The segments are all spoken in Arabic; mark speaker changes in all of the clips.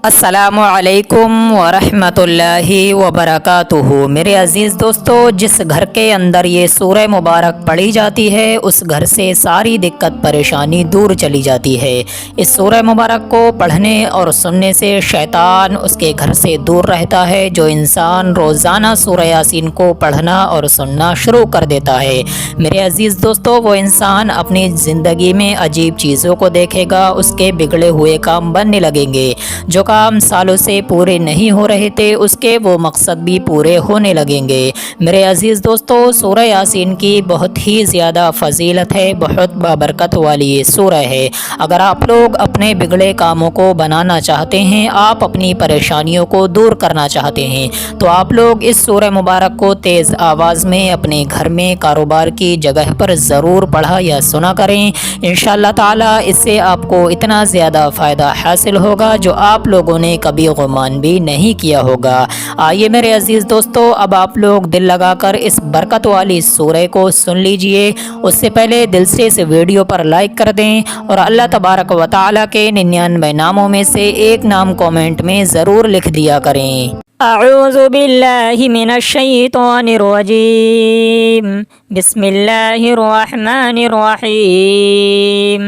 Speaker 1: अस्सलामुअलैकुम वरहमतुल्लाहि वबरकातुहू। मेरे अज़ीज़ दोस्तों, जिस घर के अंदर ये सूरह मुबारक पढ़ी जाती है उस घर से सारी दिक्कत परेशानी दूर चली जाती है। इस सूरह मुबारक को पढ़ने और सुनने से शैतान उसके घर से दूर रहता है। जो इंसान रोज़ाना सूरह यासीन को पढ़ना और सुनना शुरू कर देता है, मेरे अज़ीज़ दोस्तों, वो इंसान अपनी ज़िंदगी में अजीब चीज़ों को देखेगा, उसके बिगड़े हुए काम बनने लगेंगे। जो काम सालों से पूरे नहीं हो रहे थे उसके वो मकसद भी पूरे होने लगेंगे। मेरे अज़ीज़ दोस्तों, सूरह यासीन की बहुत ही ज़्यादा फ़जीलत है, बहुत बरकत वाली ये सूरह है। अगर आप लोग अपने बिगड़े कामों को बनाना चाहते हैं, आप अपनी परेशानियों को दूर करना चाहते हैं, तो आप लोग इस सूरह मुबारक को तेज़ आवाज़ में अपने घर में कारोबार की जगह पर ज़रूर पढ़ा या सुना करें। इंशाअल्लाह ताला इससे आपको इतना ज़्यादा फ़ायदा हासिल होगा जो आप लोगों ने कभी गुमान भी नहीं किया होगा। आइए मेरे अज़ीज़ दोस्तों, अब आप लोग दिल लगाकर इस बरकत वाली सूरह को सुन लीजिए। उससे पहले दिल से इस वीडियो पर लाइक कर दें और अल्लाह तबारक व तआला के 99 नामों में से एक नाम कमेंट में ज़रूर लिख दिया करें। अऊज़ु बिल्लाहि मिनश शैतानिर रजीम। बिस्मिल्लाहिर रहमानिर रहीम।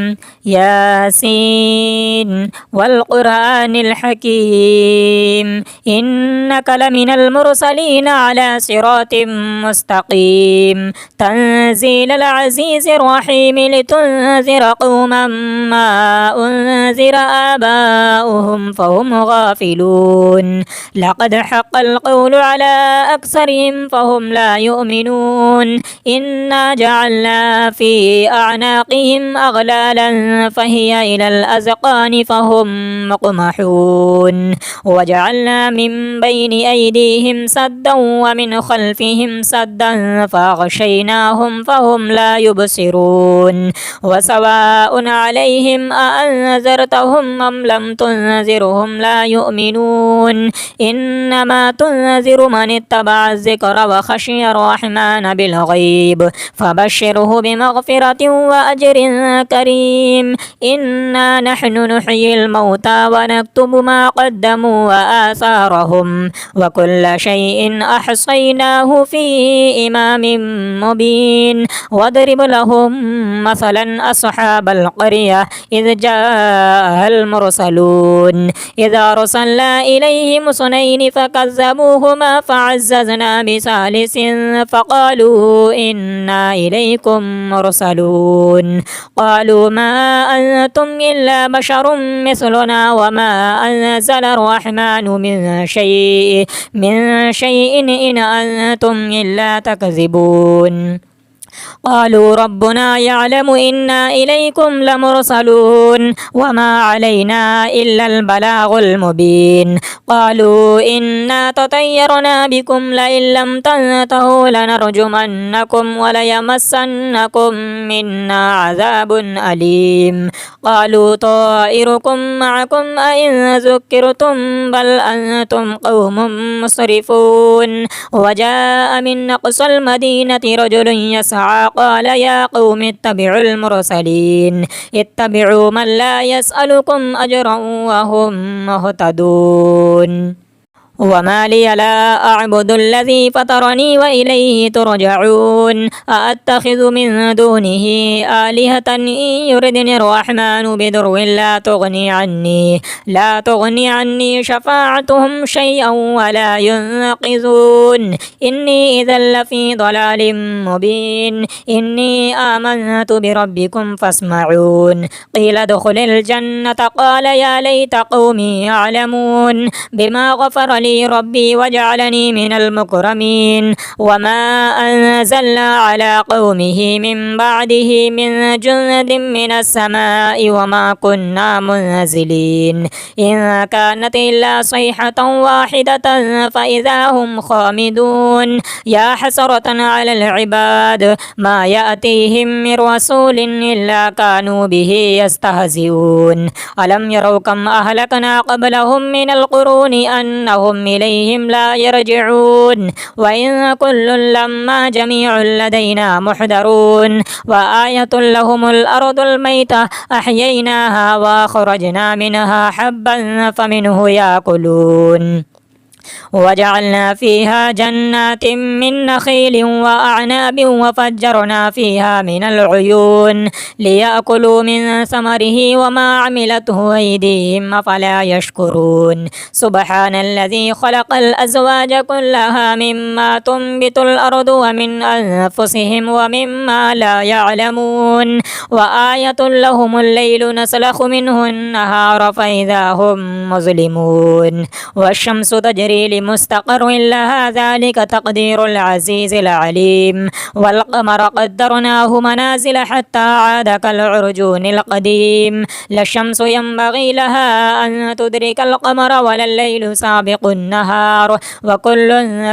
Speaker 1: यासीन वल कुरानिल हकीम। इन्नका लमिनल मुरसलीन अला सिरातिम मुस्तकीम। तंज़ीलल अज़ीज़िर रहीम लितुनज़िर कौमन मा उनज़िर आबाउहुम फहुम गाफिलून। लक़द हक़्क़ल क़ौलु अला अक्सरिहिम फहुम ला युमिनून। इन्ना जअलना फ़ी अअनाक़िहिम अग़लालन फ़हिय इलल अज़क़ानि फ़हुम मुक़महून। वजअलना मिन बैनि अयदीहिम सद्दन व मिन ख़ल्फ़िहिम सद्दन फ़अग़शयनाहुम फ़हुम ला युबसिरून। वसवाउन अलैहिम अअन्ज़रतहुम अम लम तुनज़िरहुम ला युमिनून। इन्नमा तुनज़िरु मन इत्तबअ ज़िक्र व ख़शिय अर्रहमान बिलग़ैब फ़बश्शिरहु बिमग़फ़िरतिन व अज्रिन करीम। इन्ना नहनु नुह्यिल मौता व नक्तुबु मा क़द्दमू व आसारहुम व कुल्ल शैइन अहसैनाहु फ़ी इमामिन मुबीन। वद्रिब लहुम मसलन अस्हाबल क़र्यह इज़ जाअल मुरसलून। इज़ अरसलना इलैहिम स्नैनि फ़कज़्ज़बूहुमा फ़अज़्ज़ज़ना बिसालिसिन फ़क़ालू इन्ना इलैकुम मुरसलून। क़ालू मा अंतुम इल्ला बशरुम मिस्लुना व मा अंज़ल अर्रहमानु मिन शैइन इन अंतुम इल्ला तकज़िबून। क़ालू रब्बुना यअलमु इन्ना इलैकुम लमुरसलून व मा अलैना इल्लल बलागुल मुबीन। क़ालू इन्ना ततय्यरना बिकुम लइन लम तंतहू लनरजुमन्नकुम व लयमस्सन्नकुम मिन्ना अज़ाबुन अलीम। क़ालू ताइरुकुम मअकुम अइन ज़ुक्किरतुम बल अंतुम क़ौमुम मुस्रिफून। वजाअ मिन अक़सल मदीनति रजुलुन यसअ क़ाल या क़ौम इत्तबिउल मुरसलीन। इत्तबिउ मन ला यसअलुकुम अजरन व हुम मुहतदून। वमा लिय ला अअबुदुल्लज़ी फ़तरनी व इलैहि तुरजऊन। अअत्तख़िज़ु मिन दूनिही आलिहतन इन युरिदनि अर्रहमानु बिदुर्रिन ला तुग़नि अन्नी शफ़ाअतुहुम शैअन व ला युनक़िज़ून। इन्नी इज़न लफ़ी ضलालिम मुबीन। इन्नी आमनतु बिरब्बिकुम फ़स्मऊन। क़ील उद्ख़ुलिल जन्नत क़ाल या लैत क़ौमी यअलमून बिमा ग़फ़र ली रब्बी वजअलनी मिनल मुकरमीन। वमा अंज़लना अला क़ौमिही मिन बअदिही मिन जुन्दिन मिनस समाइ वमा कुन्ना मुनज़िलीन। इन कानत इल्ला सयहतन वाहिदतन फ़इज़ा हुम ख़ामिदून। या हसरतन अलल इबाद मा यअतीहिम मिन रसूलिन इल्ला कानू बिही यस्तहज़िऊन। अलम यरौ कम अहलकना क़ब्लहुम मिनल क़ुरूनि अन्नहुम
Speaker 2: وهم إليهم لا يرجعون وإن كل لما جميع لدينا محضرون وآية لهم الأرض الميتة أحييناها وأخرجنا منها حبا فمنه يأكلون وجعلنا فيها جنات من نخيل وأعناب وفجرنا فيها من العيون ليأكلوا من ثمره وما عملته أيديهم أفلا يشكرون سبحان الذي خلق الأزواج كلها مما تنبت الأرض ومن أنفسهم ومما لا يعلمون وآية لهم الليل نسلخ منه النهار فإذا هم مظلمون والشمس تجري لمستقر لها ذلك تقدير العزيز العليم والقمر قدرناه منازل حتى عاد كالعرجون القديم لا الشمس ينبغي لها أن تدرك القمر ولا الليل سابق النهار وكل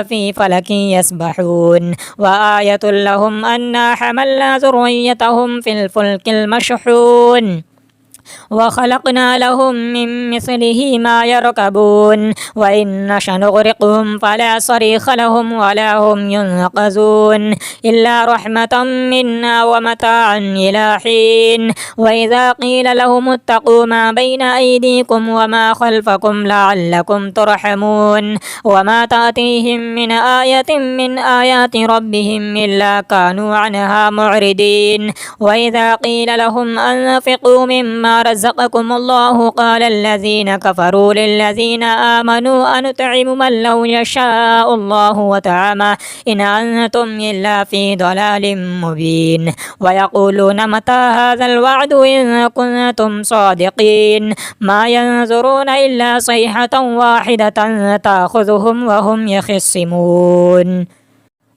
Speaker 2: في فلك يسبحون وآية لهم أنا حملنا ذريتهم في الفلك المشحون وخلقنا لهم من مثله ما يركبون وإن نشأ نغرقهم فلا صريخ لهم ولا هم ينقذون إلا رحمة منا ومتاعا إلى حين وإذا قيل لهم اتقوا ما بين أيديكم وما خلفكم لعلكم ترحمون وما تأتيهم من آية من آيات ربهم إلا كانوا عنها معرضين وإذا قيل لهم أنفقوا مما رزقكم الله قال الذين كفروا للذين آمنوا أنطعم من لو يشاء الله وطعمه إن أنتم إلا في ضلال مبين ويقولون متى هذا الوعد إن كنتم صادقين ما ينظرون إلا صيحة واحدة تأخذهم وهم يخصمون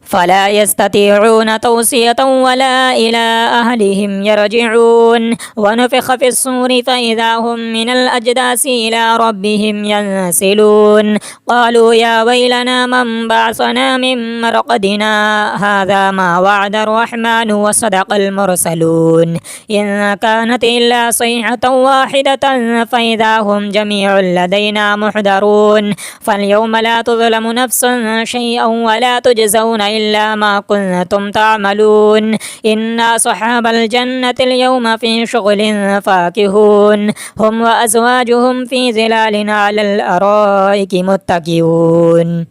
Speaker 2: فلا يستطيعون توصية ولا إلى أهلهم يرجعون ونفخ في الصور فإذا هم من الأجداث إلى ربهم ينسلون قالوا يا ويلنا من بعثنا من مرقدنا هذا ما وعد الرحمن وصدق المرسلون إن كانت إلا صيحة واحدة فإذا هم جميع لدينا محضرون فاليوم لا تظلم نفس شيئا ولا تجزون إلا ما كنتم تعملون إن أصحاب الجنة اليوم في شغل فاكهون هم وأزواجهم في ظلال على الأرائك متكئون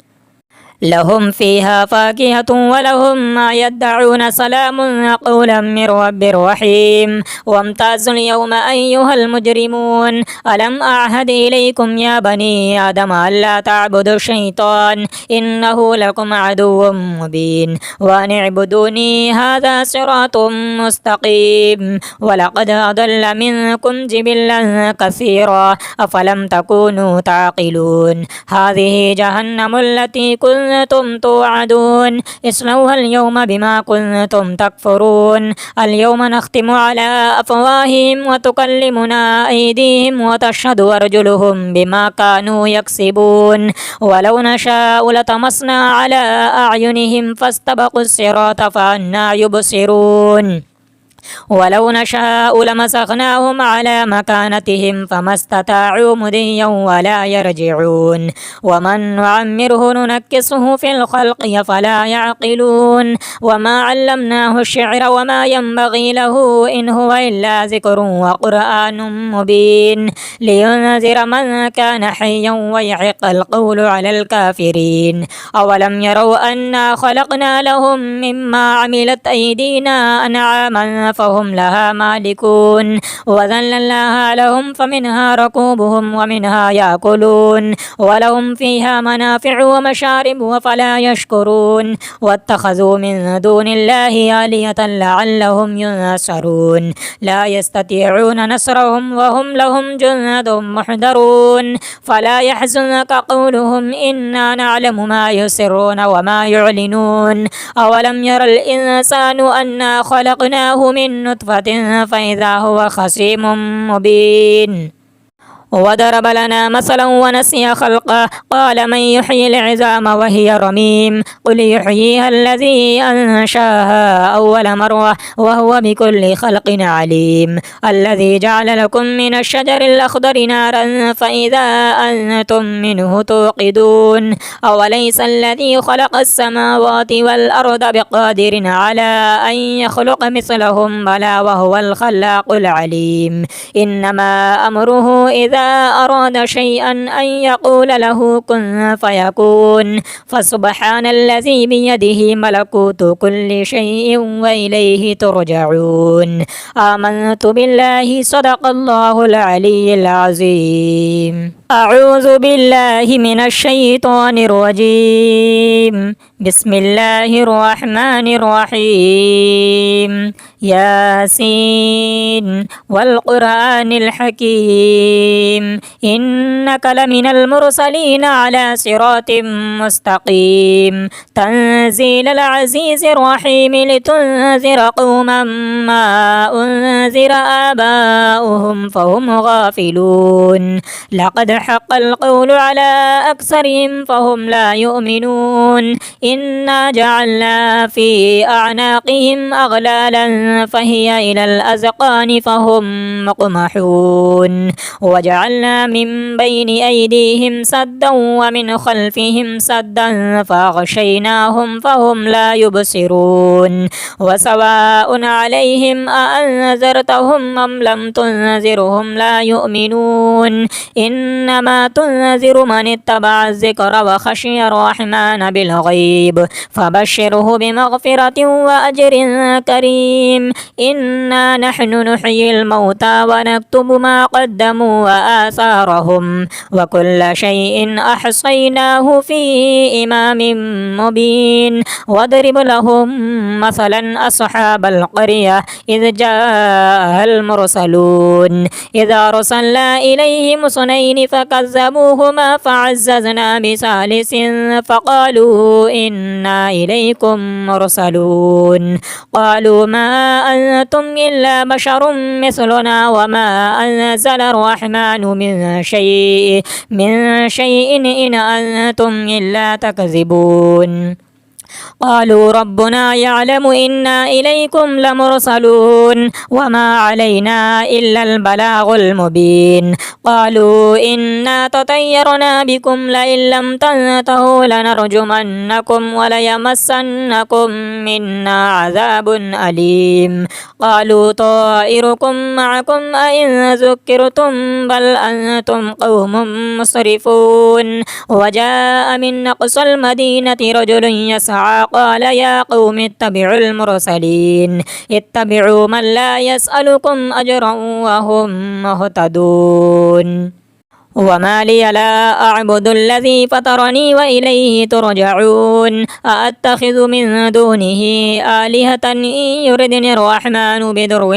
Speaker 2: لهم فيها فاكهة ولهم ما يدعون سلام قولا من رب رحيم وامتازوا اليوم أيها المجرمون ألم أعهد إليكم يا بني آدم ألا تعبدوا الشيطان إنه لكم عدو مبين وأن اعبدوني هذا صراط مستقيم ولقد أضل منكم جبلا كثيرا أفلم تكونوا تعقلون هذه جهنم التي كنتم توعدون اصلوها اليوم بما كنتم تكفرون اليوم نختم على أفواههم وتكلمنا أيديهم وتشهد أرجلهم بما كانوا يكسبون ولو نشاء لطمسنا على أعينهم فاستبقوا الصراط فأنى يبصرون ولو نشاء لمسخناهم على مكانتهم فما استطاعوا مضيا ولا يرجعون ومن نعمره ننكسه في الخلق فلا يعقلون وما علمناه الشعر وما ينبغي له إن هو إلا ذكر وقرآن مبين لينذر من كان حيا ويحق القول على الكافرين أولم يروا أنا خلقنا لهم مما عملت أيدينا أنعاما فهم لها مالكون وذللناها لهم فمنها ركوبهم ومنها يأكلون ولهم فيها منافع ومشارب وفلا يشكرون واتخذوا من دون الله آلهة لعلهم ينصرون لا يستطيعون نصرهم وهم لهم جند محضرون فلا يحزنك قولهم إنا نعلم ما يسرون وما يعلنون أولم ير الإنسان أنا خلقناه من نطفة فإذا هو خصيم مبين وضرب لنا مثلا ونسي خلقه قال من يحيي العظام وهي رميم قل يحييها الذي أنشاها أول مرة وهو بكل خلق عليم الذي جعل لكم من الشجر الأخضر نارا فإذا أنتم منه توقدون أوليس الذي خلق السماوات والأرض بقادر على أن يخلق مثلهم بلى وهو الخلاق العليم إنما أمره إذا أراد شيئا أن يقول له كن فيكون فسبحان الذي بيده ملكوت كل شيء وإليه ترجعون آمنت بالله صدق الله العلي العظيم أعوذ بالله من الشيطان الرجيم بسم الله الرحمن الرحيم ياسين والقرآن الحكيم إنك لمن المرسلين على صراط مستقيم تنزيل العزيز الرحيم لتنذر قوما ما أنذر آباؤهم فهم غافلون لقد حق القول على أكثرهم فهم لا يؤمنون إنا جعلنا في أعناقهم أغلالا فهي إلى الأذقان فهم مقمحون وجعلنا من بين أيديهم سدا ومن خلفهم سدا فأغشيناهم فهم لا يبصرون وسواء عليهم أأنذرتهم أم لم تنذرهم لا يؤمنون إنما تنذر من اتبع الذكر وخشي الرحمن بالغيب فبشره بمغفرة وأجر كريم إنا نحن نحيي الموتى ونكتب ما قدموا وآثارهم وكل شيء أحصيناه في إمام مبين واضرب لهم مثلا أصحاب القرية إذ جاء المرسلون إذا أرسلنا إليهم اثنين فكذبوهما فعززنا بثالث فقالوا إنا إليكم مرسلون قالوا ما أنتم إلا بشر مثلنا وما أنزل الرحمن من شيء إن أنتم إلا تكذبون قالوا ربنا يعلم إنا إليكم لمرسلون وما علينا إلا البلاغ المبين قالوا إنا تطيرنا بكم لئن لم تنتهوا لنرجمنكم وليمسنكم منا عذاب أليم قالوا طائركم معكم أئن ذكرتم بل أنتم قوم مسرفون وجاء من أقصى المدينة رجل يسعى قال يا قوم اتبعوا المرسلين اتبعوا من لا يسألكم أجرا وهم مهتدون وما لي لا أعبد الذي فطرني وإليه ترجعون أأتخذ من دونه آلهة إن يردني الرحمن بضر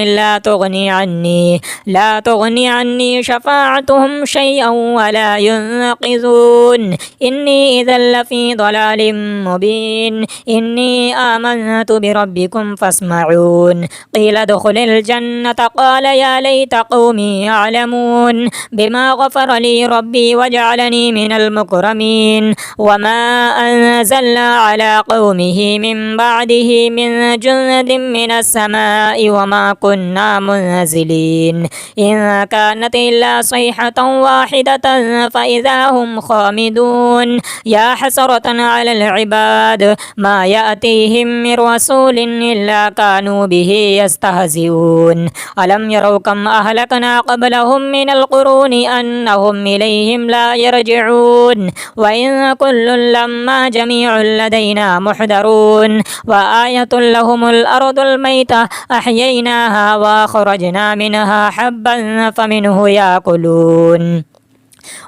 Speaker 2: لا تغني عني شفاعتهم شيئا ولا ينقذون إني إذا لفي ضلال مبين إني آمنت بربكم فاسمعون قيل ادخل الجنة قال يا ليت قومي يعلمون بما غفر لي ربي وجعلني من المكرمين وما أنزلنا على قومه من بعده من جند من السماء وما كنا منزلين إن كانت إلا صيحة واحدة فإذا هم خامدون يا حسرة على العباد ما يأتيهم من رسول إلا كانوا به يستهزئون ألم يروا كم أهلكنا قبلهم من القرون أنهم إليهم لا يرجعون وإن كل لما جميع لدينا محضرون وآية لهم الأرض الميتة أحييناها وأخرجنا منها حبا فمنه يأكلون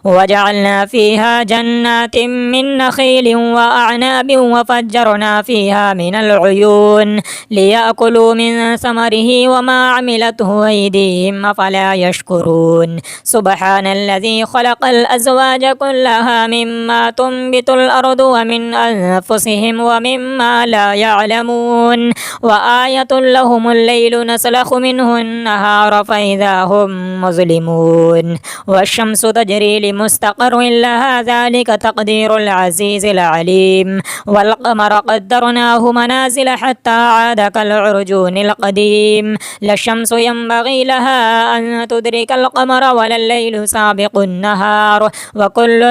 Speaker 2: وجعلنا فيها جنات من نخيل وأعناب وفجرنا فيها من العيون ليأكلوا من ثمره وما عملته أيديهم أفلا يشكرون سبحان الذي خلق الأزواج كلها مما تنبت الأرض ومن أنفسهم ومما لا يعلمون وآية لهم الليل نسلخ منه النهار فإذا هم مظلمون والشمس تجري لمستقر لها ذلك تقدير العزيز العليم والقمر قدرناه منازل حتى عاد كالعرجون القديم لا الشمس ينبغي لها أن تدرك القمر ولا الليل سابق النهار وكل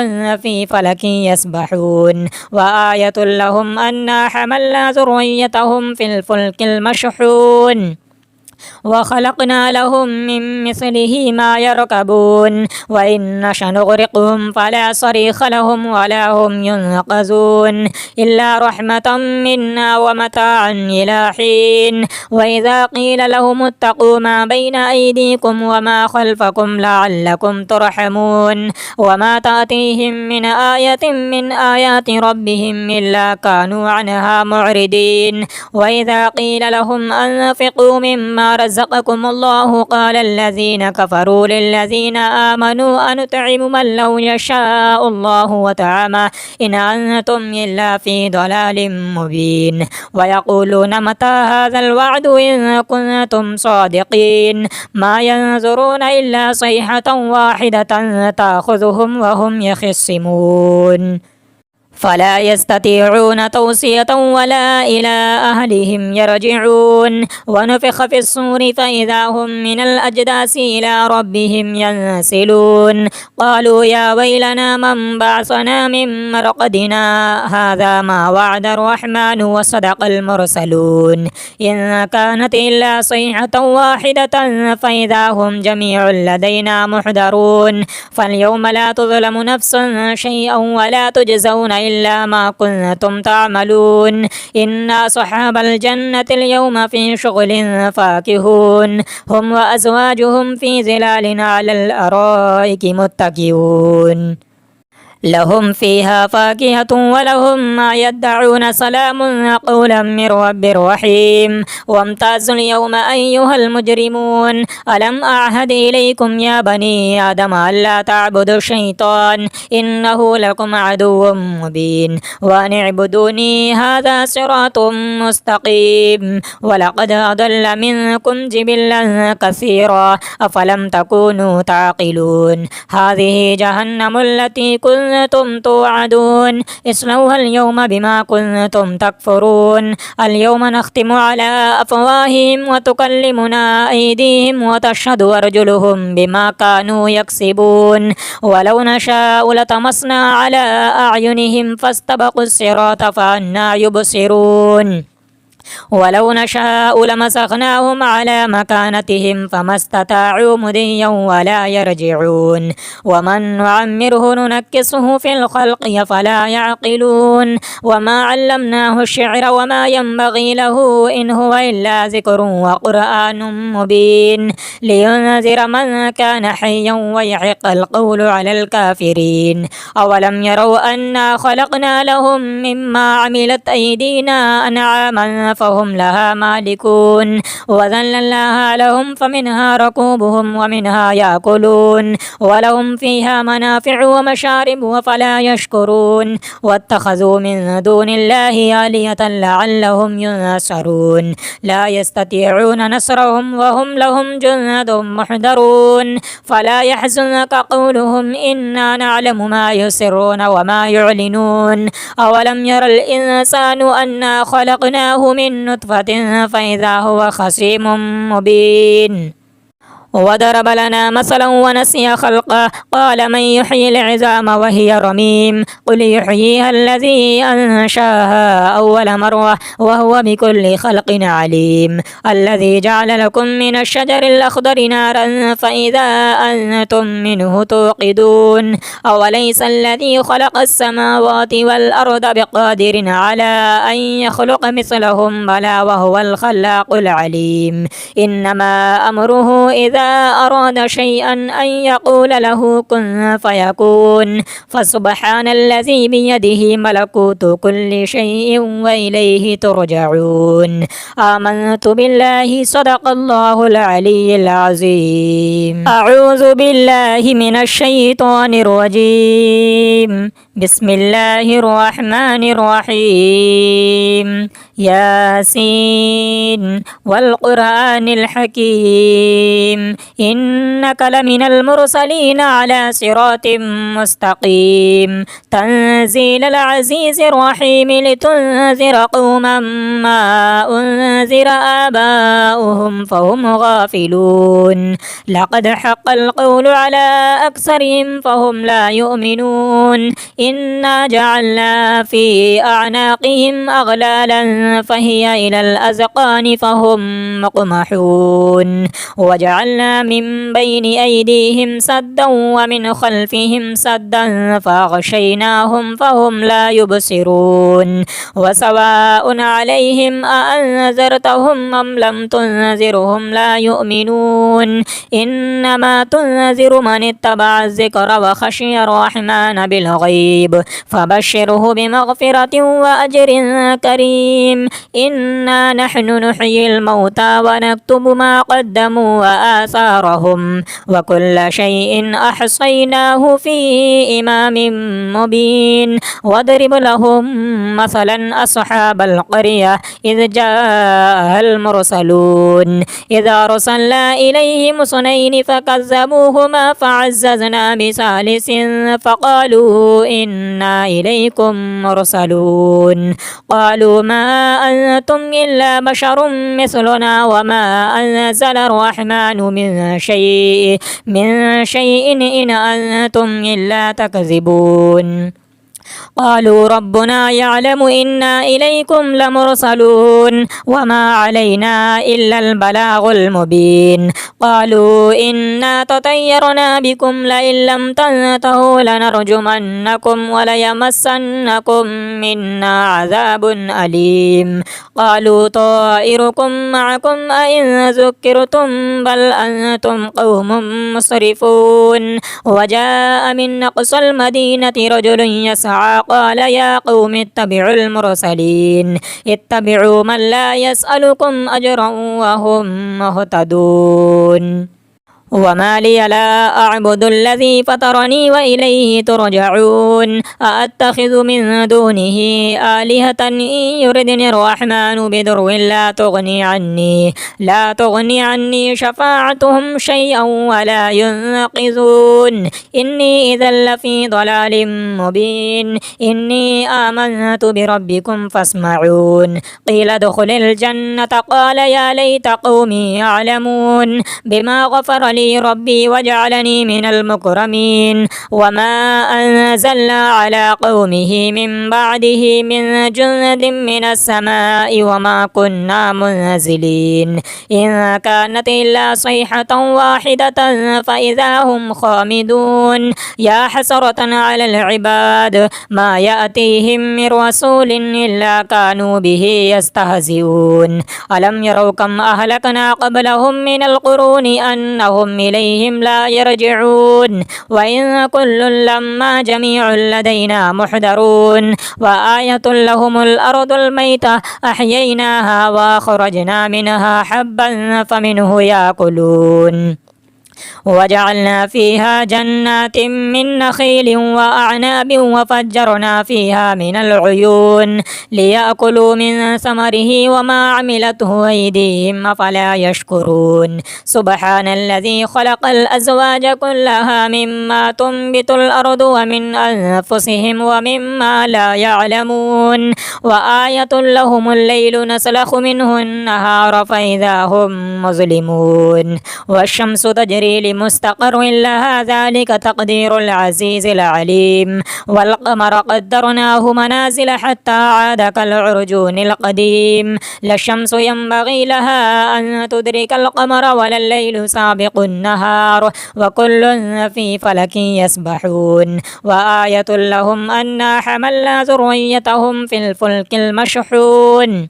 Speaker 2: في فلك يسبحون وآية لهم أنا حملنا ذريتهم في الفلك المشحون وخلقنا لهم من مثله ما يركبون وإن نشأ نغرقهم فلا صريخ لهم ولا هم ينقذون إلا رحمة منا ومتاعا إلى حين وإذا قيل لهم اتقوا ما بين أيديكم وما خلفكم لعلكم ترحمون وما تأتيهم من آية من آيات ربهم إلا كانوا عنها معرضين وإذا قيل لهم أنفقوا مما رزقكم الله قال الذين كفروا للذين آمنوا أنطعم من لو يشاء الله وطعمه إن أنتم إلا في ضلال مبين ويقولون متى هذا الوعد إن كنتم صادقين ما ينظرون إلا صيحة واحدة تأخذهم وهم يخصمون فلا يستطيعون توصية ولا إلى أهلهم يرجعون ونفخ في الصور فإذا هم من الأجداث إلى ربهم ينسلون قالوا يا ويلنا من بعثنا من مرقدنا هذا ما وعد الرحمن وصدق المرسلون إن كانت إلا صيحة واحدة فإذا هم جميع لدينا محضرون فاليوم لا تظلم نفس شيئا ولا تجزون إلا ما كنتم تعملون إن أصحاب الجنة اليوم في شغل فاكهون هم وأزواجهم في ظلال على الأرائك متكئون لهم فيها فاكهة ولهم ما يدعون سلام قولا من رب رحيم وامتازوا اليوم أيها المجرمون ألم أعهد إليكم يا بني آدم ألا تعبدوا الشيطان إنه لكم عدو مبين وأن اعبدوني هذا صراط مستقيم ولقد أضل منكم جبلا كثيرا أفلم تكونوا تعقلون هذه جهنم التي كنتم توعدون اصلوها اليوم بما كنتم تكفرون اليوم نختم على أفواههم وتكلمنا أيديهم وتشهد أرجلهم بما كانوا يكسبون ولو نشاء لطمسنا على أعينهم فاستبقوا الصراط فأنى يبصرون ولو نشاء لمسخناهم على مكانتهم فما استطاعوا مضيا ولا يرجعون ومن نعمره ننكسه في الخلق فلا يعقلون وما علمناه الشعر وما ينبغي له إن هو إلا ذكر وقرآن مبين لينذر من كان حيا ويحق القول على الكافرين أولم يروا أنا خلقنا لهم مما عملت أيدينا أنعاما فهم لها مالكون وذللناها لهم فمنها ركوبهم ومنها يأكلون ولهم فيها منافع ومشارب وفلا يشكرون واتخذوا من دون الله آلهة لعلهم ينصرون لا يستطيعون نصرهم وهم لهم جند محضرون فلا يحزنك قولهم إنا نعلم ما يسرون وما يعلنون أولم ير الإنسان أنا خلقناه من نطفة فإذا هو خصيم مبين وضرب لنا مثلا ونسي خلقه قال من يحيي العظام وهي رميم قل يحييها الذي أنشاها أول مرة وهو بكل خلق عليم الذي جعل لكم من الشجر الأخضر نارا فإذا أنتم منه توقدون أوليس الذي خلق السماوات والأرض بقادر على أن يخلق مثلهم بلى وهو الخلاق العليم إنما أمره إذا أراد شيئا أن يقول له كن فيكون فسبحان الذي بيده ملكوت كل شيء وإليه ترجعون آمنت بالله صدق الله العلي العظيم أعوذ بالله من الشيطان الرجيم بسم الله الرحمن الرحيم ياسين والقرآن الحكيم إنك لمن المرسلين على صراط مستقيم تنزيل العزيز الرحيم لتنذر قوما ما أنذر آباؤهم فهم غافلون لقد حق القول على أكثرهم فهم لا يؤمنون إنا جعلنا في أعناقهم أغلالا فهي إلى الأذقان فهم مقمحون وجعلنا من بين أيديهم سدا ومن خلفهم سدا فأغشيناهم فهم لا يبصرون وسواء عليهم أأنذرتهم أم لم تنذرهم لا يؤمنون إنما تنذر من اتبع الذكر وخشي الرحمن بالغيب فبشره بمغفرة وأجر كريم إنا نحن نحيي الموتى ونكتب ما قدموا وآثارهم وكل شيء أحصيناه في إمام مبين واضرب لهم مثلا أصحاب القرية إذ جاء المرسلون إذا أرسلنا إليهم اثنين فكذبوهما فعززنا بثالث فقالوا إنا إليكم مرسلون قالوا ما أنتم إلا بشر مثلنا وما أنزل الرحمن من شيء إن أنتم إلا تكذبون قالوا ربنا يعلم إنا إليكم لمرسلون وما علينا إلا البلاغ المبين قالوا إنا تطيرنا بكم لئن لم تنتهوا لنرجمنكم وليمسنكم منا عذاب أليم قالوا طائركم معكم أئن ذكرتم بل أنتم قوم مسرفون وجاء من أقصى المدينة رجل يسعى قال يا قوم اتبعوا المرسلين اتبعوا من لا يسألكم أجرا وهم مهتدون وما لي لا أعبد الذي فطرني وإليه ترجعون أأتخذ من دونه آلهة إن يردني الرحمن بضر لا تغني عني شفاعتهم شيئا ولا ينقذون إني إذا لفي ضلال مبين إني آمنت بربكم فاسمعون قيل ادخل الجنة قال يا ليت قومي يعلمون بما غفر لي ربي وجعلني من المكرمين وما أنزلنا على قومه من بعده من جند من السماء وما كنا منزلين إن كانت إلا صيحة واحدة فإذا هم خامدون يا حسرة على العباد ما يأتيهم من رسول إلا كانوا به يستهزئون ألم يروا كم أهلكنا قبلهم من القرون أنهم إليهم لا يرجعون وإن كل لما جميع لدينا محضرون وآية لهم الأرض الميتة أحييناها وأخرجنا منها حبا فمنه يأكلون وجعلنا فيها جنات من نخيل وأعناب وفجرنا فيها من العيون ليأكلوا من ثمره وما عملته أيديهم أفلا يشكرون سبحان الذي خلق الأزواج كلها مما تنبت الأرض ومن أنفسهم ومما لا يعلمون وآية لهم الليل نسلخ منه النهار فإذا هم مظلمون والشمس تجري لمستقر لها ذلك تقدير العزيز العليم والقمر قدرناه منازل حتى عاد كالعرجون القديم لا الشمس ينبغي لها أن تدرك القمر ولا الليل سابق النهار وكل في فلك يسبحون وآية لهم أنا حملنا ذريتهم في الفلك المشحون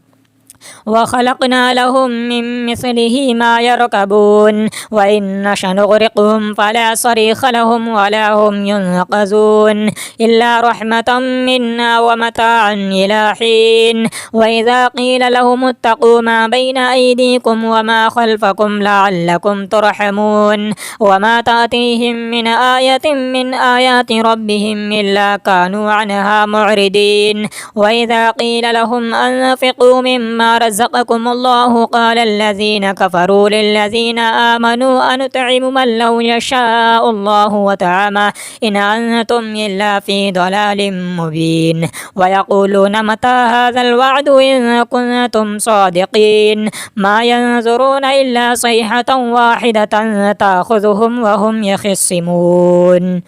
Speaker 2: وخلقنا لهم من مثله ما يركبون وإن نش نغرقهم فلا صريخ لهم ولا هم ينقذون إلا رحمة منا ومتاعا إلى حين وإذا قيل لهم اتقوا ما بين أيديكم وما خلفكم لعلكم ترحمون وما تأتيهم من آية من آيات ربهم إلا كانوا عنها معرضين وإذا قيل لهم أنفقوا مما رزقكم الله قال الذين كفروا للذين آمنوا أنطعم من لو يشاء الله وطعمه إن أنتم إلا في ضلال مبين ويقولون متى هذا الوعد إن كنتم صادقين ما ينظرون إلا صيحة واحدة تأخذهم وهم يخصمون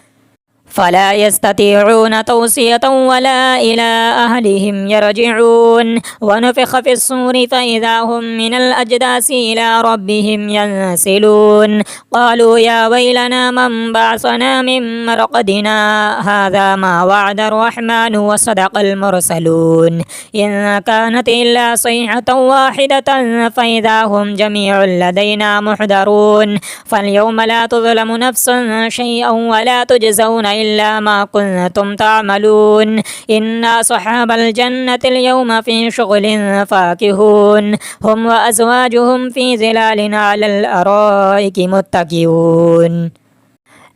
Speaker 2: فلا يستطيعون توصية ولا إلى أهلهم يرجعون ونفخ في الصور فإذا هم من الأجداث إلى ربهم ينسلون قالوا يا ويلنا من بعثنا من مرقدنا هذا ما وعد الرحمن وصدق المرسلون إن كانت إلا صيحة واحدة فإذا هم جميع لدينا محضرون فاليوم لا تظلم نفس شيئا ولا تجزون إلا ما كنتم تعملون إن أصحاب الجنة اليوم في شغل فاكهون هم وأزواجهم في ظلال على الأرائك متكئون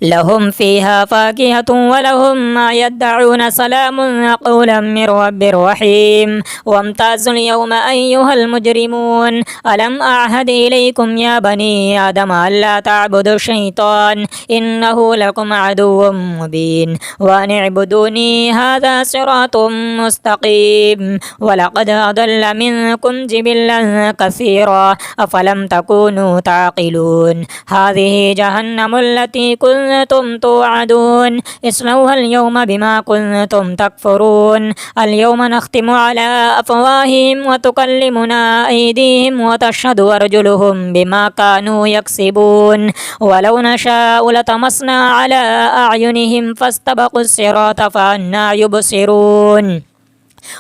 Speaker 2: لهم فيها فاكهة ولهم ما يدعون سلام قولا من رب رحيم وامتازوا اليوم أيها المجرمون ألم أعهد إليكم يا بني آدم ألا تعبدوا الشيطان إنه لكم عدو مبين وأن اعبدوني هذا صراط مستقيم ولقد أضل منكم جبلا كثيرا أفلم تكونوا تعقلون هذه جهنم التي كنتم توعدون اصلوها اليوم بما كنتم تكفرون اليوم نختم على أفواههم وتكلمنا أيديهم وتشهد أرجلهم بما كانوا يكسبون ولو نشاء لطمسنا على أعينهم فاستبقوا الصراط فأنى يبصرون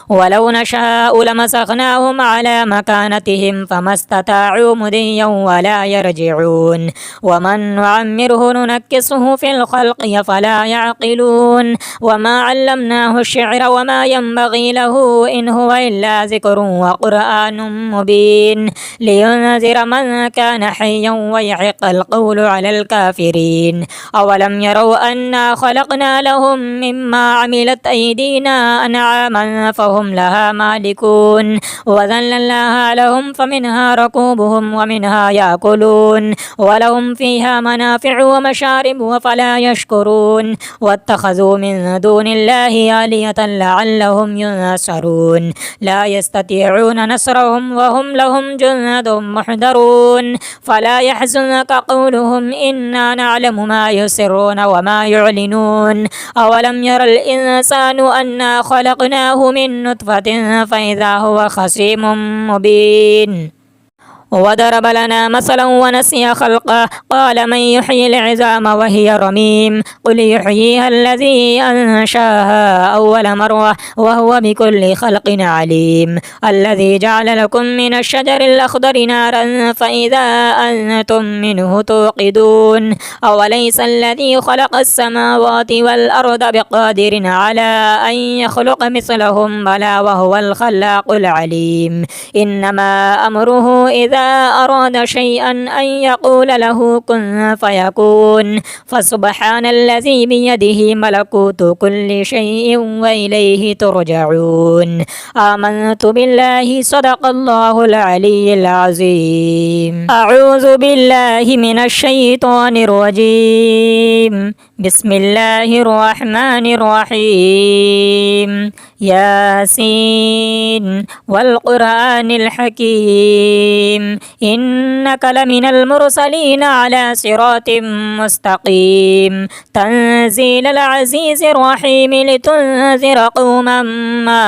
Speaker 2: ولو نشاء لمسخناهم على مكانتهم فما استطاعوا مضيا ولا يرجعون ومن نعمره ننكسه في الخلق فلا يعقلون وما علمناه الشعر وما ينبغي له إن هو إلا ذكر وقرآن مبين لينذر من كان حيا ويحق القول على الكافرين أولم يروا أنا خلقنا لهم مما عملت أيدينا أنعاما فهم لها مالكون وذللناها لهم فمنها ركوبهم ومنها يأكلون ولهم فيها منافع ومشارب وفلا يشكرون واتخذوا من دون الله آلهة لعلهم ينصرون لا يستطيعون نصرهم وهم لهم جند محضرون فلا يحزنك قولهم إنا نعلم ما يسرون وما يعلنون أولم ير الإنسان أنا خلقناه من نطفة فإذا هو خصيم مبين وضرب لنا مثلا ونسي خلقه قال من يحيي العظام وهي رميم قل يحييها الذي أنشاها أول مرة وهو بكل خلق عليم الذي جعل لكم من الشجر الأخضر نارا فإذا أنتم منه توقدون أوليس الذي خلق السماوات والأرض بقادر على أن يخلق مثلهم بلى وهو الخلاق العليم إنما أمره إذا أراد شيئا أن يقول له كن فيكون فسبحان الذي بيده ملكوت كل شيء وإليه ترجعون آمنت بالله صدق الله العلي العظيم أعوذ بالله من الشيطان الرجيم بسم الله الرحمن الرحيم ياسين والقرآن الحكيم إنك لمن المرسلين على صراط مستقيم تنزيل العزيز الرحيم لتنذر قوما ما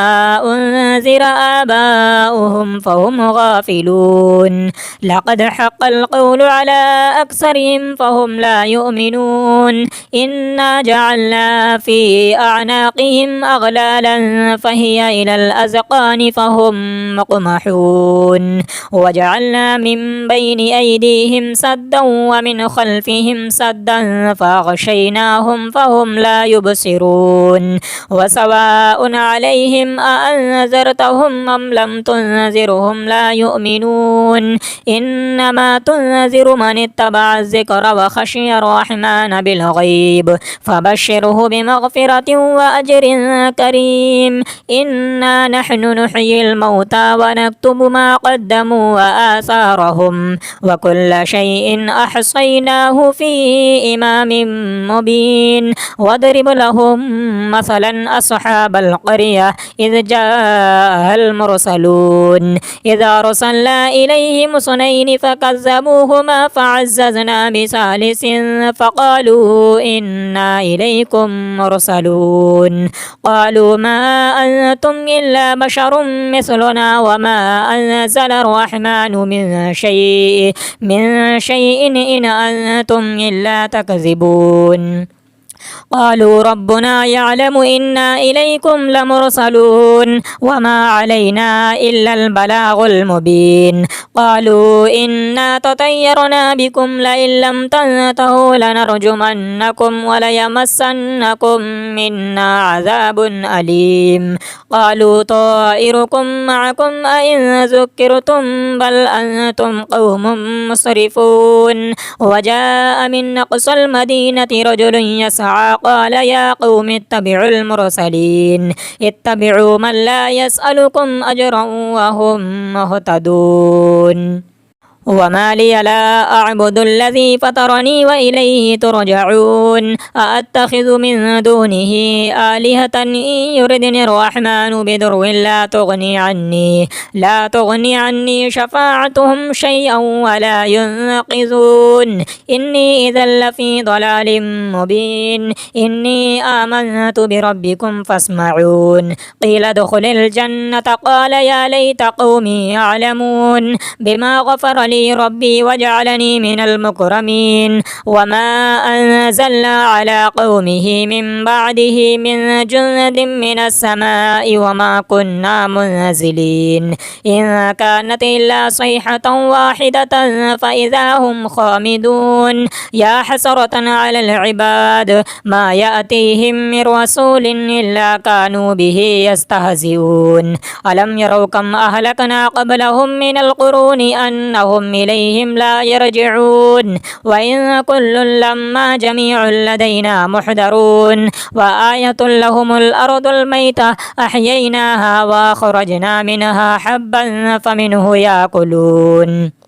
Speaker 2: أنذر آباؤهم فهم غافلون لقد حق القول على أكثرهم فهم لا يؤمنون إنا جعلنا في أعناقهم أغلالا فهي إلى الأذقان فهم مقمحون وجعلنا من بين أيديهم سدا ومن خلفهم سدا فأغشيناهم فهم لا يبصرون وسواء عليهم أأنذرتهم أم لم تنذرهم لا يؤمنون إنما تنذر من اتبع الذكر وخشي الرحمن بالغيب فبشره بمغفرة وأجر كريم إنا نحن نحيي الموتى ونكتب ما قدموا وآثارهم وكل شيء أحصيناه في إمام مبين واضرب لهم مثلا أصحاب القرية إذ جاء المرسلون إذا أرسلنا إليهم اثنين فكذبوهما فعززنا بثالث فقالوا إنا إليكم مرسلون قالوا ما أنتم إلا بشر مثلنا وما أنزل الرحمن من شيء إن أنتم إلا تكذبون قالوا ربنا يعلم إنا إليكم لمرسلون وما علينا إلا البلاغ المبين قالوا إنا تطيرنا بكم لئن لم تنتهوا لنرجمنكم وليمسنكم منا عذاب أليم قالوا طائركم معكم أئن ذكرتم بل أنتم قوم مسرفون وجاء من أقصى المدينة رجل يسعى قال يا قوم اتبعوا المرسلين اتبعوا من لا يسألكم أجرا وهم مهتدون وما لي لا أعبد الذي فطرني وإليه ترجعون أأتخذ من دونه آلهة إن يردني الرحمن بدر لا تغني عني شفاعتهم شيئا ولا ينقذون إني إذا لفي ضلال مبين إني آمنت بربكم فاسمعون قيل ادخل الجنة قال يا ليت قومي يعلمون بما غفر لي ربي وجعلني من المكرمين وما أنزلنا على قومه من بعده من جند من السماء وما كنا منزلين إن كانت إلا صيحة واحدة فإذا هم خامدون يا حسرة على العباد ما يأتيهم من رسول إلا كانوا به يستهزئون ألم يروا كم أهلكنا قبلهم من القرون أنهم إليهم لا يرجعون وإن كل لما جميع لدينا محضرون وآية لهم الأرض الميتة أحييناها وأخرجنا منها حبا فمنه يأكلون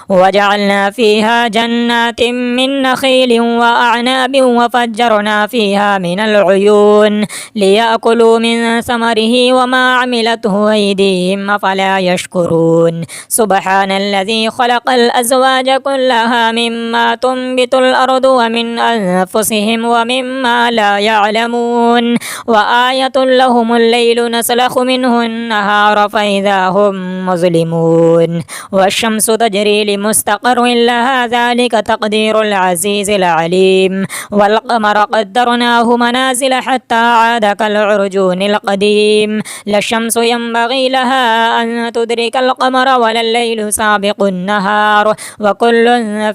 Speaker 2: وجعلنا فيها جنات من نخيل وأعناب وفجرنا فيها من العيون ليأكلوا من ثمره وما عملته أيديهم أفلا يشكرون سبحان الذي خلق الأزواج كلها مما تنبت الأرض ومن أنفسهم ومما لا يعلمون وآية لهم الليل نسلخ منه النهار فإذا هم مظلمون والشمس تجري لمستقر لها ذلك تقدير العزيز العليم والقمر قدرناه منازل حتى عاد كالعرجون القديم لا الشمس ينبغي لها أن تدرك القمر ولا الليل سابق النهار وكل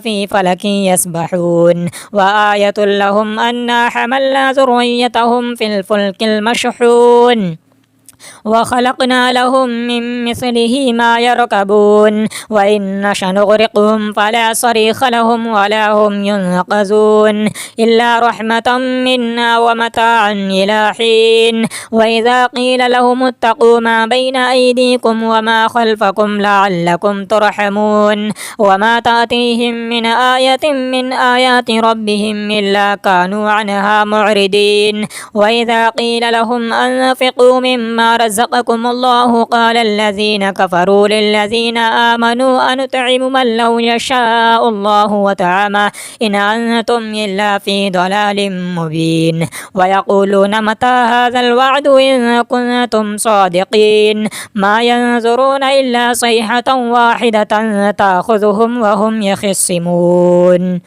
Speaker 2: في فلك يسبحون وآية لهم أنا حملنا ذريتهم في الفلك المشحون وخلقنا لهم من مثله ما يركبون وإن نشأ نغرقهم فلا صريخ لهم ولا هم ينقذون إلا رحمة منا ومتاعا إلى حين وإذا قيل لهم اتقوا ما بين أيديكم وما خلفكم لعلكم ترحمون وما تأتيهم من آية من آيات ربهم إلا كانوا عنها معرضين وإذا قيل لهم أنفقوا مما مما رزقكم الله قال الذين كفروا للذين آمنوا أنطعم من لو يشاء الله وطعامه إن أنتم إلا في ضلال مبين ويقولون متى هذا الوعد إن كنتم صادقين ما ينظرون إلا صيحة واحدة تأخذهم وهم يخصمون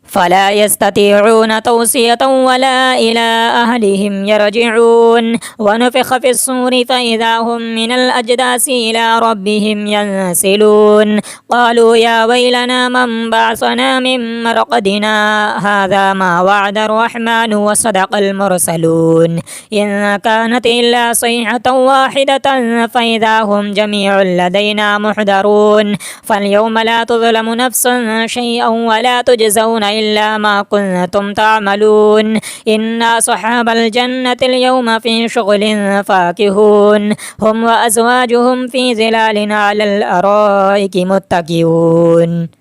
Speaker 2: فلا يستطيعون توصية ولا إلى أهلهم يرجعون ونفخ في الصور فإذا هم من الأجداث إلى ربهم ينسلون قالوا يا ويلنا من بعثنا من مرقدنا هذا ما وعد الرحمن وصدق المرسلون إن كانت إلا صيحة واحدة فإذا هم جميع لدينا محضرون فاليوم لا تظلم نفس شيئا ولا تجزون إلا ما كنتم تعملون إن أصحاب الجنة اليوم في شغل فاكهون هم وأزواجهم في ظلال على الأرائك متكئون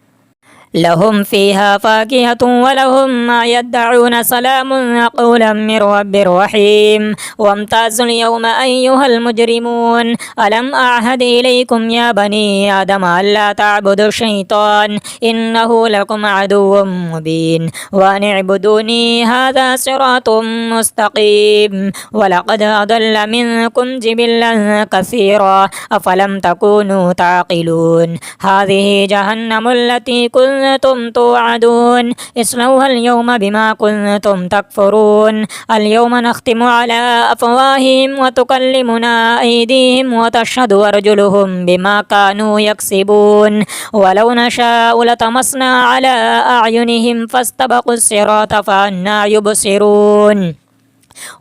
Speaker 2: لهم فيها فاكهة ولهم ما يدعون سلام قولا من رب رحيم وامتازوا اليوم أيها المجرمون ألم أعهد إليكم يا بني آدم ألا تعبدوا الشيطان إنه لكم عدو مبين وأن اعبدوني هذا صراط مستقيم ولقد أضل منكم جبلا كثيرا أفلم تكونوا تعقلون هذه جهنم التي كنتم توعدون اصلوها اليوم بما كنتم تكفرون اليوم نختم على أفواههم وتكلمنا أيديهم وتشهد أرجلهم بما كانوا يكسبون ولو نشاء لطمسنا على أعينهم فاستبقوا الصراط فأنى يبصرون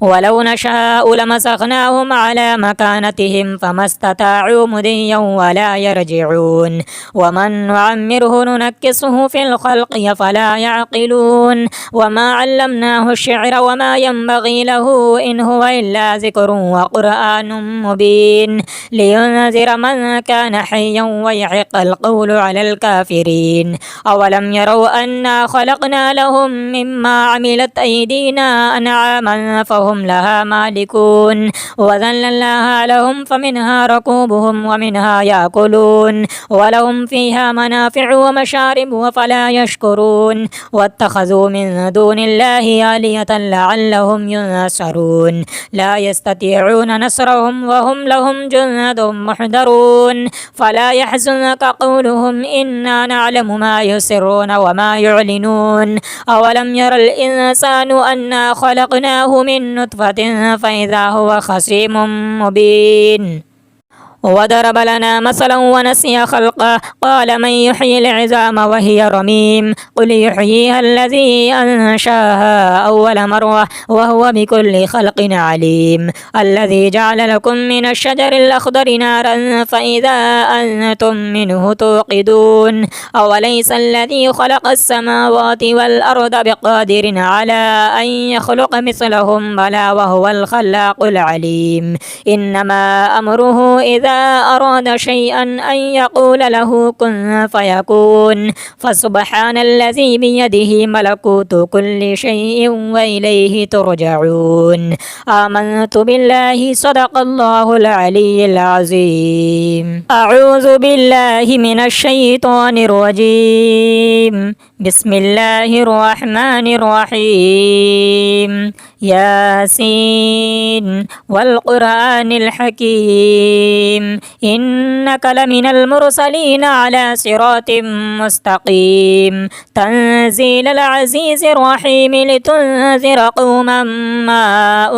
Speaker 2: ولو نشاء لمسخناهم على مكانتهم فما استطاعوا مضيا ولا يرجعون ومن نعمره ننكسه في الخلق فلا يعقلون وما علمناه الشعر وما ينبغي له إن هو إلا ذكر وقرآن مبين لينذر من كان حيا ويحق القول على الكافرين أولم يروا أنا خلقنا لهم مما عملت أيدينا أنعاما فهم لها مالكون وذللناها لهم فمنها ركوبهم ومنها يأكلون ولهم فيها منافع ومشارب وفلا يشكرون واتخذوا من دون الله آلهة لعلهم ينصرون لا يستطيعون نصرهم وهم لهم جند محضرون فلا يحزنك قولهم إنا نعلم ما يسرون وما يعلنون أولم ير الإنسان أنا خلقناه من نطفة فإذا هو خصيم مبين وضرب لنا مثلا ونسي خلقه قال من يحيي العظام وهي رميم قل يحييها الذي أنشاها أول مرة وهو بكل خلق عليم الذي جعل لكم من الشجر الأخضر نارا فإذا أنتم منه توقدون أوليس الذي خلق السماوات والأرض بقادر على أن يخلق مثلهم بلى وهو الخلاق العليم إنما أمره إذا أراد شيئا أن يقول له كن فيكون فسبحان الذي بيده ملكوت كل شيء وإليه ترجعون آمنت بالله صدق الله العلي العظيم أعوذ بالله من الشيطان الرجيم بسم الله الرحمن الرحيم ياسين والقرآن الحكيم إنك لمن المرسلين على صراط مستقيم تنزيل العزيز الرحيم لتنذر قوما ما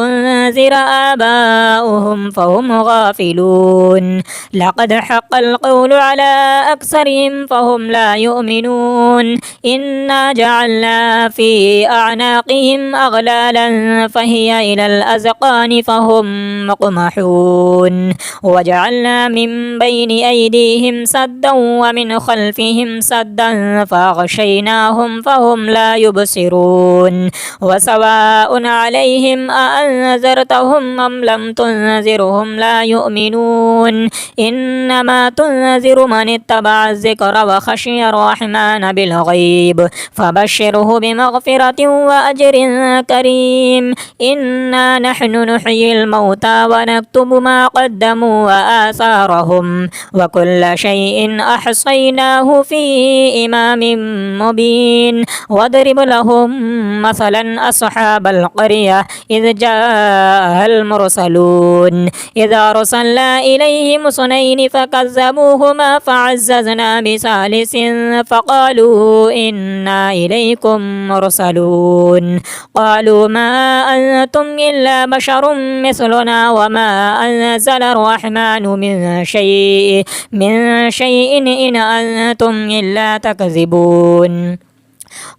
Speaker 2: أنذر آباؤهم فهم غافلون لقد حق القول على أكثرهم فهم لا يؤمنون إنا جعلنا في أعناقهم أغلالا فهي إلى الأذقان فهم مقمحون وجعلنا وجعلنا من بين أيديهم سدا ومن خلفهم سدا فأغشيناهم فهم لا يبصرون وسواء عليهم أأنذرتهم أم لم تنذرهم لا يؤمنون إنما تنذر من اتبع الذكر وخشي الرحمن بالغيب فبشره بمغفرة وأجر كريم إنا نحن نحيي الموتى ونكتب ما قدموا وآثارهم وكل شيء أحصيناه في إمام مبين واضرب لهم مثلا أصحاب القرية إذ جاء المرسلون إذا أرسلنا إليهم اثنين فكذبوهما فعززنا بثالث فقالوا إنا إليكم مرسلون قالوا ما أنتم إلا بشر مثلنا وما أنزل الرحمن من شيء إن أنتم إلا تكذبون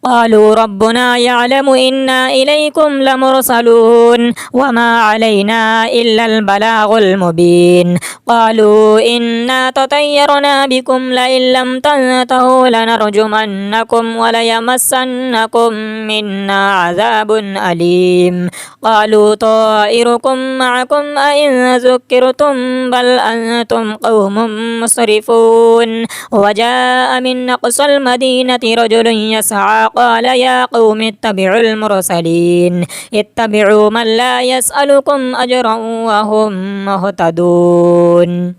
Speaker 2: قالوا ربنا يعلم إنا إليكم لمرسلون وما علينا إلا البلاغ المبين قالوا إنا تطيرنا بكم لئن لم تنتهوا لنرجمنكم وليمسنكم منا عذاب أليم قالوا طائركم معكم أئن ذكرتم بل أنتم قوم مسرفون وجاء من أقصى المدينة رجل يسعى قال يا قوم اتبعوا المرسلين اتبعوا من لا يسألكم أجرا وهم مهتدون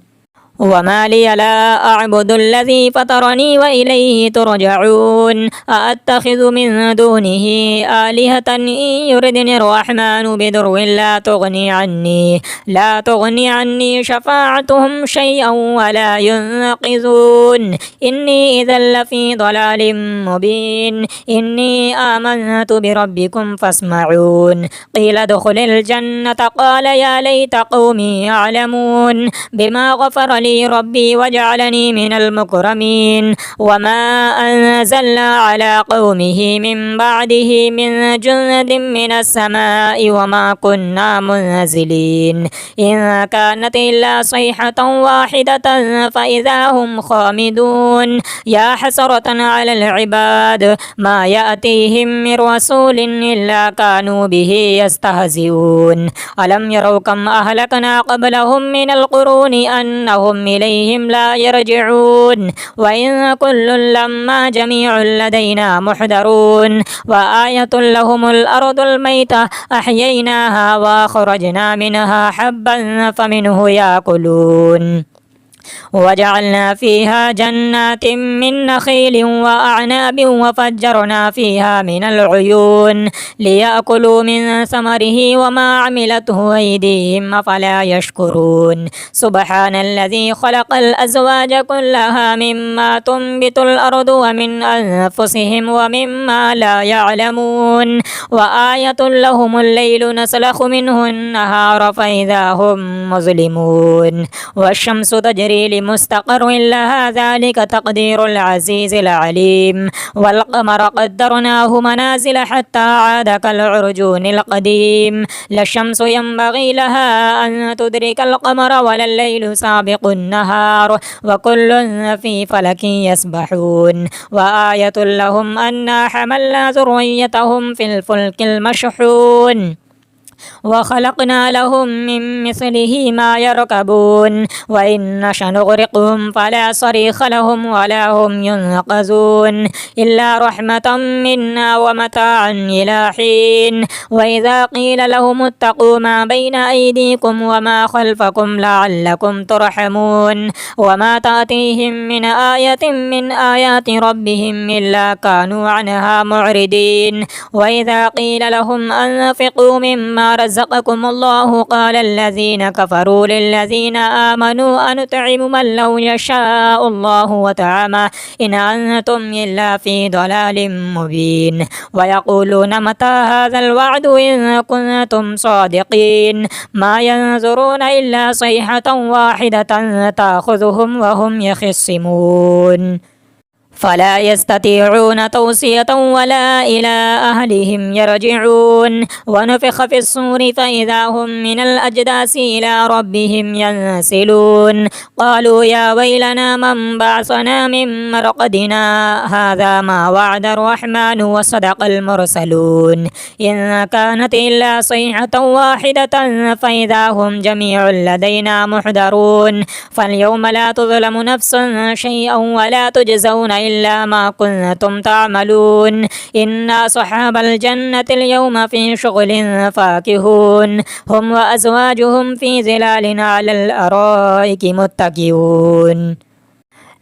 Speaker 2: وما لي لا أعبد الذي فطرني وإليه ترجعون أأتخذ من دونه آلهة إن يردني الرحمن بضر لا تغني عني شفاعتهم شيئا ولا ينقذون إني إذا لفي ضلال مبين إني آمنت بربكم فاسمعون قيل ادخل الجنة قال يا ليت قومي يعلمون بما غفر لي ربي وجعلني من المكرمين وما أنزلنا على قومه من بعده من جند من السماء وما كنا منزلين إن كانت إلا صيحة واحدة فإذا هم خامدون يا حسرة على العباد ما يأتيهم من رسول إلا كانوا به يستهزئون ألم يروا كم أهلكنا قبلهم من القرون أنهم إليهم لا يرجعون وإن كل لما جميع لدينا محضرون وآية لهم الأرض الميتة أحييناها وأخرجنا منها حبا فمنه يأكلون وجعلنا فيها جنات من نخيل وأعناب وفجرنا فيها من العيون ليأكلوا من ثمره وما عملته أيديهم أفلا يشكرون سبحان الذي خلق الأزواج كلها مما تنبت الأرض ومن أنفسهم ومما لا يعلمون وآية لهم الليل نسلخ منه النهار فإذا هم مظلمون والشمس تجري لمستقر لها ذلك تقدير العزيز العليم والقمر قدرناه منازل حتى عاد كالعرجون القديم لا الشمس ينبغي لها أن تدرك القمر ولا الليل سابق النهار وكل في فلك يسبحون وآية لهم أنا حملنا ذريتهم في الفلك المشحون وخلقنا لهم من مثله ما يركبون وإن نشأ نغرقهم فلا صريخ لهم ولا هم ينقذون إلا رحمة منا ومتاعا إلى حين وإذا قيل لهم اتقوا ما بين أيديكم وما خلفكم لعلكم ترحمون وما تأتيهم من آية من آيات ربهم إلا كانوا عنها معرضين وإذا قيل لهم أنفقوا مما رزقكم الله قال الذين كفروا للذين آمنوا أنطعم من لو يشاء الله وطعمه إن أنتم إلا في ضلال مبين ويقولون متى هذا الوعد إن كنتم صادقين ما ينظرون إلا صيحة واحدة تأخذهم وهم يخصمون فلا يستطيعون توصية ولا إلى أهلهم يرجعون ونفخ في الصور فإذا هم من الأجداث إلى ربهم ينسلون قالوا يا ويلنا من بعثنا من مرقدنا هذا ما وعد الرحمن وصدق المرسلون إن كانت إلا صيحة واحدة فإذا هم جميع لدينا محضرون فاليوم لا تظلم نفس شيئا ولا تجزون إلا ما كنتم تعملون إن أصحاب الجنة اليوم في شغل فاكهون هم وأزواجهم في ظلال على الأرائك متكئون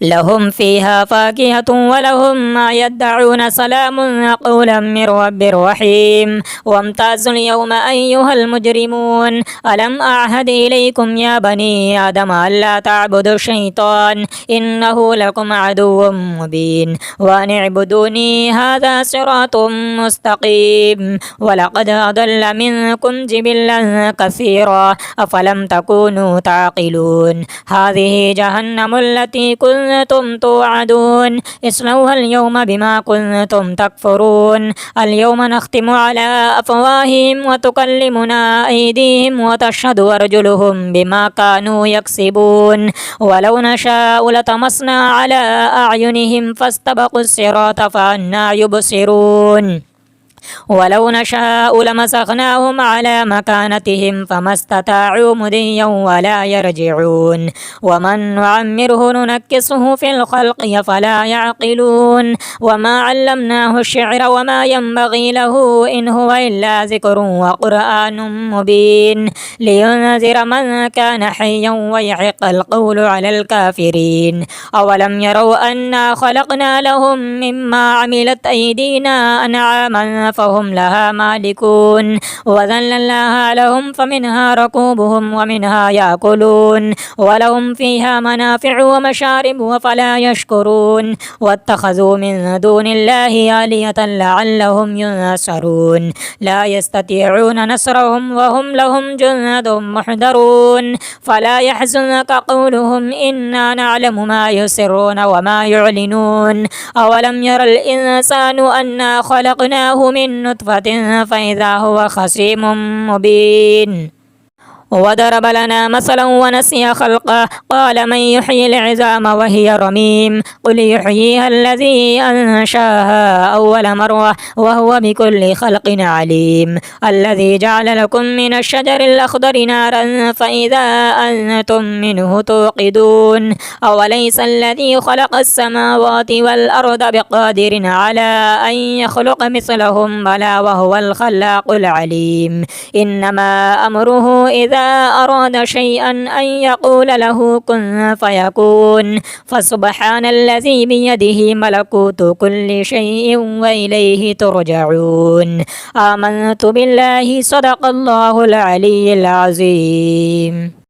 Speaker 2: لهم فيها فاكهة ولهم ما يدعون سلام قولا من رب رحيم وامتازوا اليوم أيها المجرمون ألم أعهد إليكم يا بني آدم ألا تعبدوا الشيطان إنه لكم عدو مبين وأن اعبدوني هذا صراط مستقيم ولقد أضل منكم جبلا كثيرا أفلم تكونوا تعقلون هذه جهنم التي كنتم توعدون اصلوها اليوم بما كنتم تكفرون اليوم نختم على أفواههم وتكلمنا أيديهم وتشهد أرجلهم بما كانوا يكسبون ولو نشاء لطمسنا على أعينهم فاستبقوا الصراط فأنى يبصرون ولو نشاء لمسخناهم على مكانتهم فما استطاعوا مضيا ولا يرجعون ومن نعمره ننكسه في الخلق فلا يعقلون وما علمناه الشعر وما ينبغي له إن هو إلا ذكر وقرآن مبين لينذر من كان حيا ويحق القول على الكافرين أولم يروا أنا خلقنا لهم مما عملت أيدينا أنعاما فهم لها مالكون وذللناها لهم فمنها ركوبهم ومنها يأكلون ولهم فيها منافع ومشارب وفلا يشكرون واتخذوا من دون الله آلهة لعلهم ينصرون لا يستطيعون نصرهم وهم لهم جند محضرون فلا يحزنك قولهم إنا نعلم ما يسرون وما يعلنون أولم ير الإنسان أنا خلقناه من نطفة فإذا هو خصيم مبين وضرب لنا مثلا ونسي خلقه قال من يحيي العظام وهي رميم قل يحييها الذي أنشاها أول مرة وهو بكل خلق عليم الذي جعل لكم من الشجر الأخضر نارا فإذا أنتم منه توقدون أوليس الذي خلق السماوات والأرض بقادر على أن يخلق مثلهم بلى وهو الخلاق العليم إنما أمره إذا أراد شيئا أن يقول له كن فيكون فسبحان الذي بيده ملكوت كل شيء وإليه ترجعون آمنت بالله صدق الله العلي العظيم.